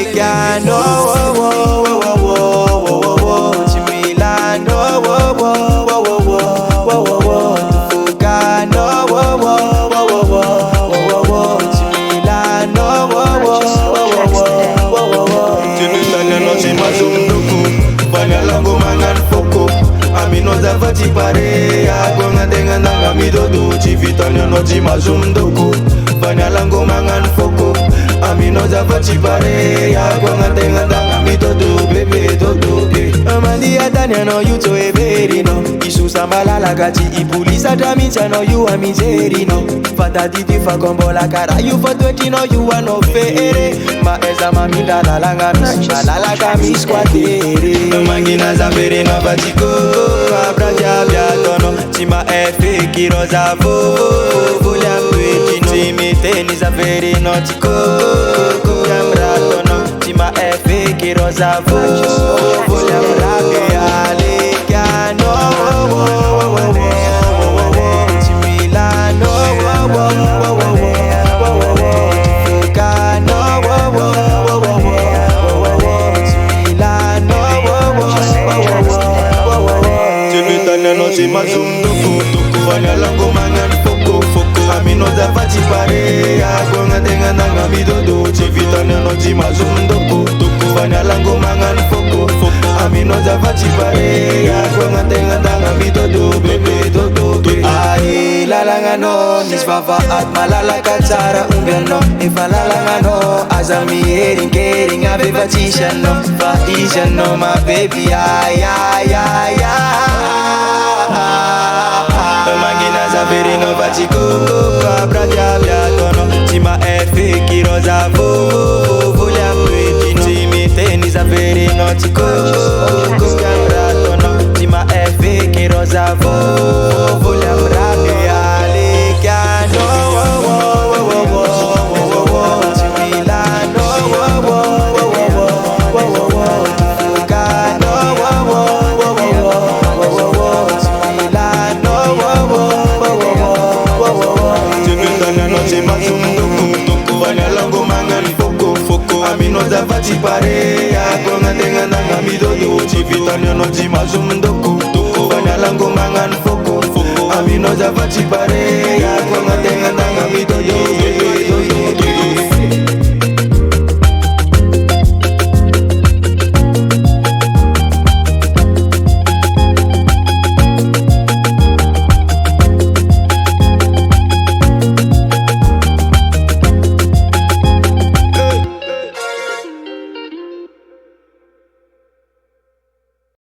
Alicano, Chimilano, Fugano, Chimilano, Banyalango mangan foko Amino zavati pare Agwanga denga nanga midodo Chivitanya no chimazum doko Banyalango mangan foko Amino zavati pare Agwanga denga nanga midodo Bebe dodo Amandi atanya no you to everi no Isu sambalala gachi Ipulisa damicha no you a miseri no Fata titi fa kombola kara You for 20 no you a no fere Ma eza mamida la langa misima la laga misquatere Mangina zavere no batiko Abraja biatono Chima efe kiroza vo Volia mweti no Chimite ni zavere no tiko Kukamratono Chima efe kiroza vo Volia mrabe alikano Chimilano no se mazum doko Banyalango mangan foko Amino zavati pare Agwanga denga nanga midodo Chivitanya no se mazum doko Banyalango mangan foko Amino zavati pare Agwanga denga nanga midodo Bebe dodo Ai lalanga no Nisvava at malala katsara ungano Ifa lalanga no Azami hering kering Aveva tisha no Fa isha no my baby Ay ay ay ay Mangina zaveri no batiko Abraja biatono Chima efe kiroza vo Volia mweti no Chimite ni zaveri no tiko Kukamratono Chima efe kiroza vo Volia mrabe alikano Chimilano Banyalango mangan foko Amino zavati pare Agwanga denga nanga midodo Chivitanya no chimazum doko Banyalango mangan foko Amino zavati pare Agwanga denga nanga midodo